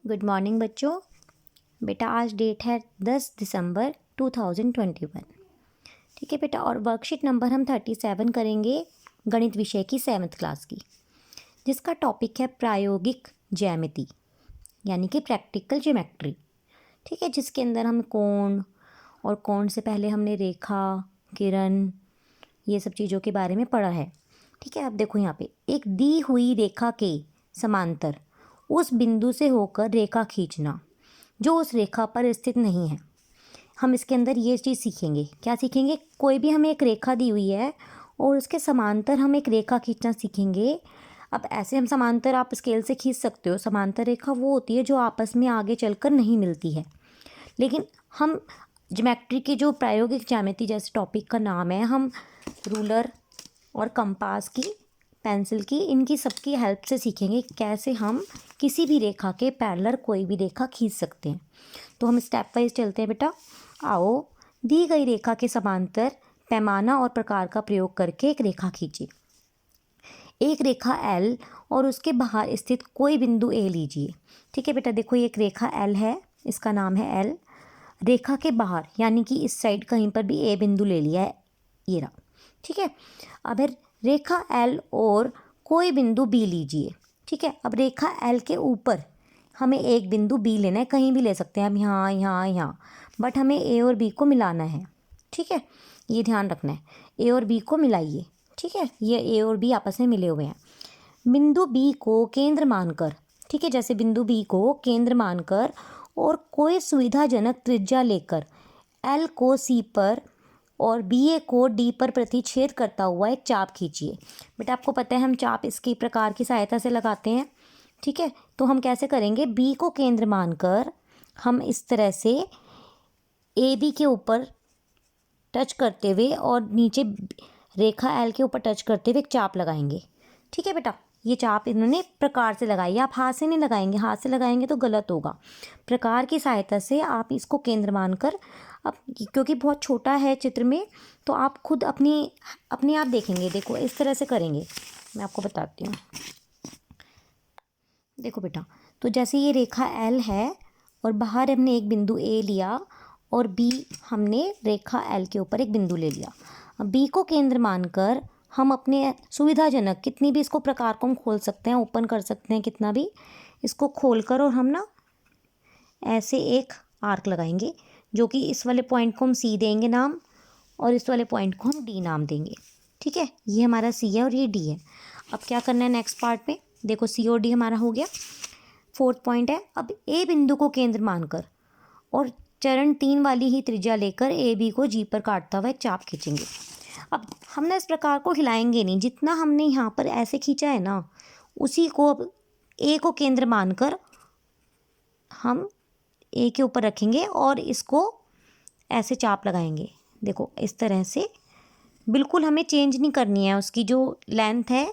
Good morning बच्चों। बेटा आज डेट है 10 दिसंबर 2021। ठीक है बेटा, और वर्कशीट नंबर हम 37 करेंगे गणित विषय की 7th क्लास की, जिसका टॉपिक है प्रायोगिक ज्यामिति यानी कि प्रैक्टिकल ज्योमेट्री। ठीक है, जिसके अंदर हम कोण और कोण से पहले हमने रेखा, किरण, ये सब चीज़ों के बारे में पढ़ा है। ठीक है, अब देखो यहाँ पे एक दी हुई रेखा के समांतर उस बिंदु से होकर रेखा खींचना जो उस रेखा पर स्थित नहीं है। हम इसके अंदर ये चीज़ सीखेंगे। क्या सीखेंगे? कोई भी हमें एक रेखा दी हुई है और उसके समांतर हम एक रेखा खींचना सीखेंगे। अब ऐसे हम समांतर आप स्केल से खींच सकते हो। समांतर रेखा वो होती है जो आपस में आगे चलकर नहीं मिलती है, लेकिन हम ज्योमेट्री की जो प्रायोगिक ज्यामिति जैसे टॉपिक का नाम है, हम रूलर और कंपास की, पेंसिल की, इनकी सबकी हेल्प से सीखेंगे कैसे हम किसी भी रेखा के पैरेलल कोई भी रेखा खींच सकते हैं। तो हम स्टेप वाइज चलते हैं बेटा। आओ, दी गई रेखा के समांतर पैमाना और प्रकार का प्रयोग करके एक रेखा खींचिए। एक रेखा एल और उसके बाहर स्थित कोई बिंदु ए लीजिए। ठीक है बेटा, देखो ये एक रेखा एल है, इसका नाम है एल। रेखा के बाहर यानी कि इस साइड कहीं पर भी ए बिंदु ले लिया है, ये रहा। ठीक है, अब रेखा एल और कोई बिंदु बी लीजिए। ठीक है, अब रेखा एल के ऊपर हमें एक बिंदु बी लेना है, कहीं भी ले सकते हैं हम, यहाँ यहाँ यहाँ, बट हमें ए और बी को मिलाना है। ठीक है, ये ध्यान रखना है, ए और बी को मिलाइए। ठीक है, ये ए और बी आपस में मिले हुए हैं। बिंदु बी को केंद्र मानकर, ठीक है, जैसे बिंदु बी को केंद्र मानकर और कोई सुविधाजनक त्रिज्या लेकर एल को सी पर और बी ए को डी पर प्रतिच्छेद करता हुआ एक चाप खींचिए। बेटा आपको पता है हम चाप इसकी प्रकार की सहायता से लगाते हैं। ठीक है, तो हम कैसे करेंगे? बी को केंद्र मानकर हम इस तरह से ए बी के ऊपर टच करते हुए और नीचे रेखा एल के ऊपर टच करते हुए एक चाप लगाएंगे। ठीक है बेटा, ये चाप इन्होंने प्रकार से लगाई। आप हाथ से नहीं लगाएंगे, हाथ से लगाएंगे तो गलत होगा। प्रकार की सहायता से आप इसको केंद्र मानकर, अब क्योंकि बहुत छोटा है चित्र में, तो आप खुद अपने आप देखेंगे। देखो इस तरह से करेंगे, मैं आपको बताती हूँ। देखो बेटा, तो जैसे ये रेखा एल है और बाहर हमने एक बिंदु ए लिया और बी, हमने रेखा एल के ऊपर एक बिंदु ले लिया। अब बी को केंद्र मानकर हम अपने सुविधाजनक कितनी भी इसको प्रकार को हम खोल सकते हैं, ओपन कर सकते हैं कितना भी, इसको खोलकर और हम ना ऐसे एक आर्क लगाएंगे, जो कि इस वाले पॉइंट को हम सी देंगे नाम और इस वाले पॉइंट को हम डी नाम देंगे। ठीक है, ये हमारा सी है और ये डी है। अब क्या करना है नेक्स्ट पार्ट में? देखो सी और डी हमारा हो गया। 4th पॉइंट है, अब ए बिंदु को केंद्र मानकर और चरण 3 वाली ही त्रिज्या लेकर ए बी को जी पर काटता हुआ एक चाप खींचेंगे। अब हम ना इस प्रकार को हिलाएंगे नहीं, जितना हमने यहाँ पर ऐसे खींचा है ना, उसी को अब ए को केंद्र मानकर हम ए के ऊपर रखेंगे और इसको ऐसे चाप लगाएंगे। देखो इस तरह से, बिल्कुल हमें चेंज नहीं करनी है, उसकी जो लेंथ है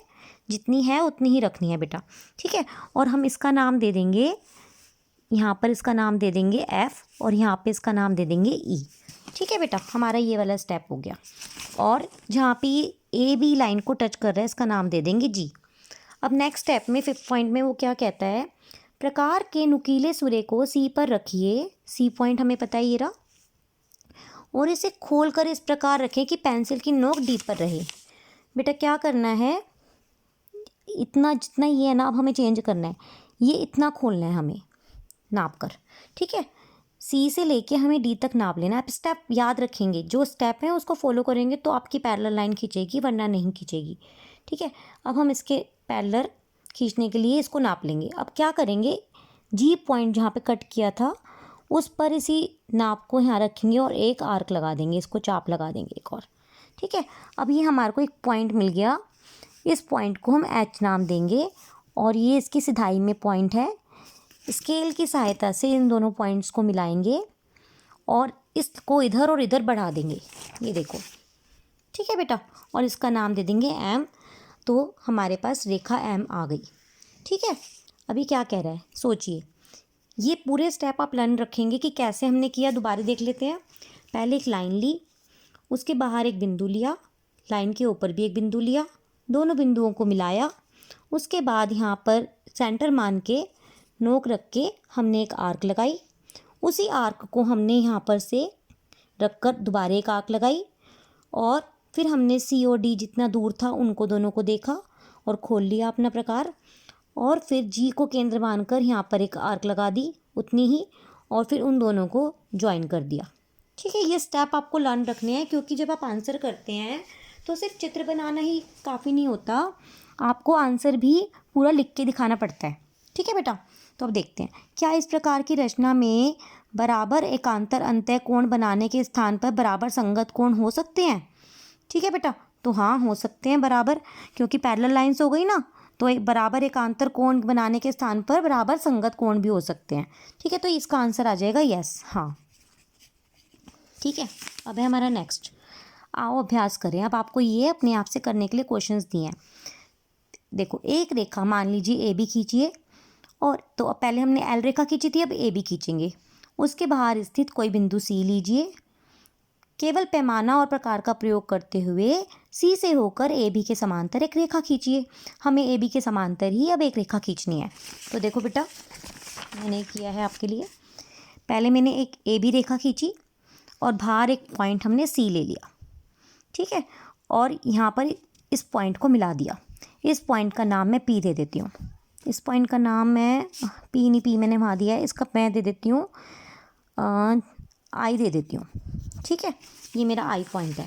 जितनी है उतनी ही रखनी है बेटा। ठीक है, और हम इसका नाम दे देंगे, यहाँ पर इसका नाम दे देंगे एफ और यहाँ पे इसका नाम दे देंगे ई। ठीक है बेटा, हमारा ये वाला स्टेप हो गया। और जहाँ पे ए बी लाइन को टच कर रहा है इसका नाम दे देंगे जी। अब नेक्स्ट स्टेप में 5th पॉइंट में वो क्या कहता है? प्रकार के नुकीले सिरे को सी पर रखिए। सी पॉइंट हमें पता है ये रहा, और इसे खोलकर इस प्रकार रखें कि पेंसिल की नोक डी पर रहे। बेटा क्या करना है? इतना जितना ये है ना, अब हमें चेंज करना है, ये इतना खोलना है हमें नाप कर। ठीक है, सी से लेके हमें डी तक नाप लेना है। आप स्टेप याद रखेंगे, जो स्टेप है उसको फॉलो करेंगे तो आपकी पैरेलल लाइन खींचेगी, वरना नहीं खींचेगी। ठीक है, अब हम इसके पैरेलल खींचने के लिए इसको नाप लेंगे। अब क्या करेंगे? जी पॉइंट जहाँ पे कट किया था उस पर इसी नाप को यहाँ रखेंगे और एक आर्क लगा देंगे, इसको चाप लगा देंगे एक और। ठीक है, अब ये हमारे को एक पॉइंट मिल गया, इस पॉइंट को हम एच नाम देंगे और ये इसकी सिधाई में पॉइंट है। स्केल की सहायता से इन दोनों पॉइंट्स को मिलाएंगे और इसको इधर और इधर बढ़ा देंगे, ये देखो। ठीक है बेटा, और इसका नाम दे देंगे एम। तो हमारे पास रेखा एम आ गई। ठीक है, अभी क्या कह रहा है सोचिए। ये पूरे स्टेप आप लर्न रखेंगे कि कैसे हमने किया, दोबारा देख लेते हैं। पहले एक लाइन ली, उसके बाहर एक बिंदु लिया, लाइन के ऊपर भी एक बिंदु लिया, दोनों बिंदुओं को मिलाया, उसके बाद यहाँ पर सेंटर मान के नोक रख के हमने एक आर्क लगाई, उसी आर्क को हमने यहाँ पर से रख कर दोबारा एक आर्क लगाई और फिर हमने सी और डी जितना दूर था उनको दोनों को देखा और खोल लिया अपना प्रकार, और फिर जी को केंद्र मानकर यहाँ पर एक आर्क लगा दी उतनी ही, और फिर उन दोनों को ज्वाइन कर दिया। ठीक है, ये स्टेप आपको लर्न रखने हैं, क्योंकि जब आप आंसर करते हैं तो सिर्फ चित्र बनाना ही काफ़ी नहीं होता, आपको आंसर भी पूरा लिख के दिखाना पड़ता है। ठीक है बेटा, तो अब देखते हैं, क्या इस प्रकार की रचना में बराबर एकांतर अंतः कोण बनाने के स्थान पर बराबर संगत कोण हो सकते हैं? ठीक है बेटा, तो हाँ हो सकते हैं बराबर, क्योंकि पैरेलल लाइंस हो गई ना, तो एक बराबर एकांतर कोण बनाने के स्थान पर बराबर संगत कोण भी हो सकते हैं। ठीक है, तो इसका आंसर आ जाएगा यस, हाँ। ठीक है, अब है हमारा नेक्स्ट, आओ अभ्यास करें। अब आपको ये अपने आप से करने के लिए क्वेश्चंस दिए हैं। देखो, एक रेखा मान लीजिए ए बी खींचिए, और तो अब पहले हमने एल रेखा खींची थी, अब ए बी खींचेंगे। उसके बाहर स्थित कोई बिंदु सी लीजिए, केवल पैमाना और प्रकार का प्रयोग करते हुए सी से होकर ए बी के समांतर एक रेखा खींचिए। हमें ए बी के समांतर ही अब एक रेखा खींचनी है। तो देखो बेटा, मैंने किया है आपके लिए, पहले मैंने एक ए बी रेखा खींची और बाहर एक पॉइंट हमने सी ले लिया। ठीक है, और यहाँ पर इस पॉइंट को मिला दिया। इस पॉइंट का नाम मैं पी दे देती हूँ, इस पॉइंट का नाम मैं पी नहीं, पी मैंने वहाँ दिया है, इसका मैं दे देती हूँ आई दे देती हूँ। ठीक है, ये मेरा आई पॉइंट है।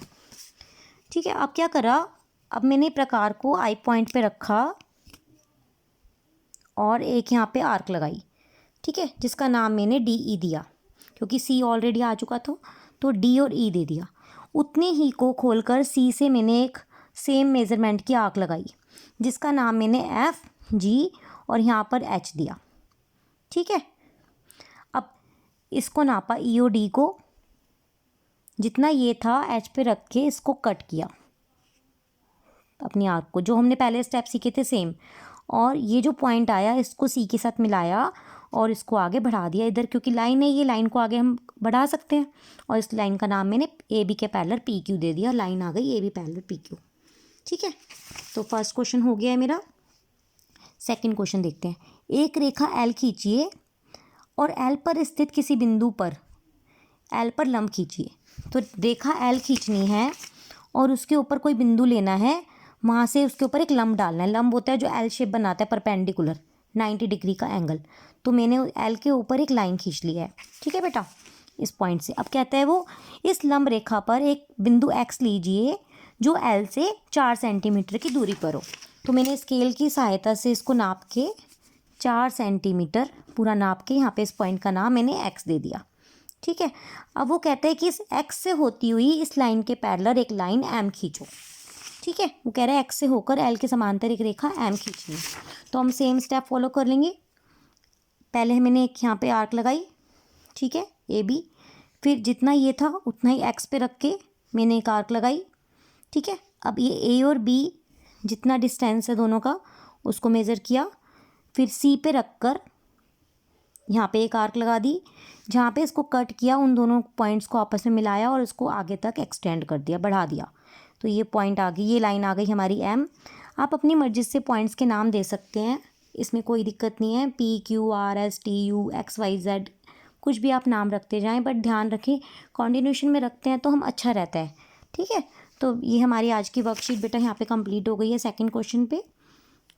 ठीक है, अब क्या करा, अब मैंने प्रकार को आई पॉइंट पे रखा और एक यहाँ पे आर्क लगाई। ठीक है, जिसका नाम मैंने डी ई दिया, क्योंकि सी ऑलरेडी आ चुका था, तो डी और ई दे दिया। उतने ही को खोलकर सी से मैंने एक सेम मेज़रमेंट की आर्क लगाई, जिसका नाम मैंने एफ जी और यहाँ पर एच दिया। ठीक है, अब इसको नापा ई और डी को, जितना ये था एच पे रख के इसको कट किया अपनी आर्क को, जो हमने पहले स्टेप सीखे थे सेम, और ये जो पॉइंट आया इसको सी के साथ मिलाया और इसको आगे बढ़ा दिया इधर, क्योंकि लाइन है, ये लाइन को आगे हम बढ़ा सकते हैं, और इस लाइन का नाम मैंने ए बी के पैरेलल पी क्यू दे दिया। लाइन आ गई A B parallel P Q. ठीक है, तो फर्स्ट क्वेश्चन हो गया है मेरा। सेकंड क्वेश्चन देखते हैं, एक रेखा एल खींचिए और एल पर स्थित किसी बिंदु पर एल पर लंब खींचिए। तो रेखा एल खींचनी है और उसके ऊपर कोई बिंदु लेना है, वहाँ से उसके ऊपर एक लंब डालना है। लंब होता है जो एल शेप बनाता है, परपेंडिकुलर 90 डिग्री का एंगल। तो मैंने एल के ऊपर एक लाइन खींच ली है। ठीक है बेटा, इस पॉइंट से। अब कहता है वो, इस लंब रेखा पर एक बिंदु एक्स लीजिए जो एल से 4 सेंटीमीटर की दूरी पर हो। तो मैंने स्केल की सहायता से इसको नाप के 4 सेंटीमीटर पूरा नाप के यहाँ पे इस पॉइंट का नाम मैंने एक्स दे दिया। ठीक है, अब वो कहता है कि इस एक्स से होती हुई इस लाइन के पैरेलल एक लाइन एम खींचो। ठीक है, वो कह रहा है एक्स से होकर एल के समांतर एक रेखा एम खींचनी। तो हम सेम स्टेप फॉलो कर लेंगे। पहले मैंने एक यहाँ पे आर्क लगाई, ठीक है, ए बी, फिर जितना ये था उतना ही एक्स पे रख के मैंने एक आर्क लगाई। ठीक है, अब ये ए और बी जितना डिस्टेंस है दोनों का उसको मेज़र किया, फिर सी पे रख कर यहाँ पे एक आर्क लगा दी, जहाँ पे इसको कट किया उन दोनों पॉइंट्स को आपस में मिलाया और इसको आगे तक एक्सटेंड कर दिया, बढ़ा दिया। तो ये पॉइंट आ गई, ये लाइन आ गई हमारी एम। आप अपनी मर्जी से पॉइंट्स के नाम दे सकते हैं, इसमें कोई दिक्कत नहीं है। P Q R S T U X Y Z कुछ भी आप नाम रखते जाएं, बट ध्यान रखें कॉन्टिन्यूशन में रखते हैं तो हम अच्छा रहता है। ठीक है, तो ये हमारी आज की वर्कशीट बेटा यहाँ पे कंप्लीट हो गई है सेकंड क्वेश्चन पे।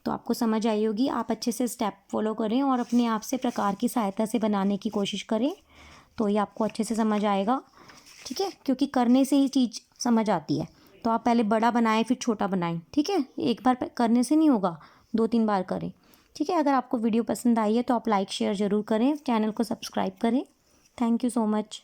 तो आपको समझ आई होगी, आप अच्छे से स्टेप फॉलो करें और अपने आप से प्रकार की सहायता से बनाने की कोशिश करें, तो ये आपको अच्छे से समझ आएगा। ठीक है, क्योंकि करने से ही चीज़ समझ आती है। तो आप पहले बड़ा बनाएं फिर छोटा बनाएं। ठीक है, एक बार करने से नहीं होगा, 2-3 बार करें। ठीक है, अगर आपको वीडियो पसंद आई है तो आप लाइक शेयर ज़रूर करें, चैनल को सब्सक्राइब करें। Thank you so much.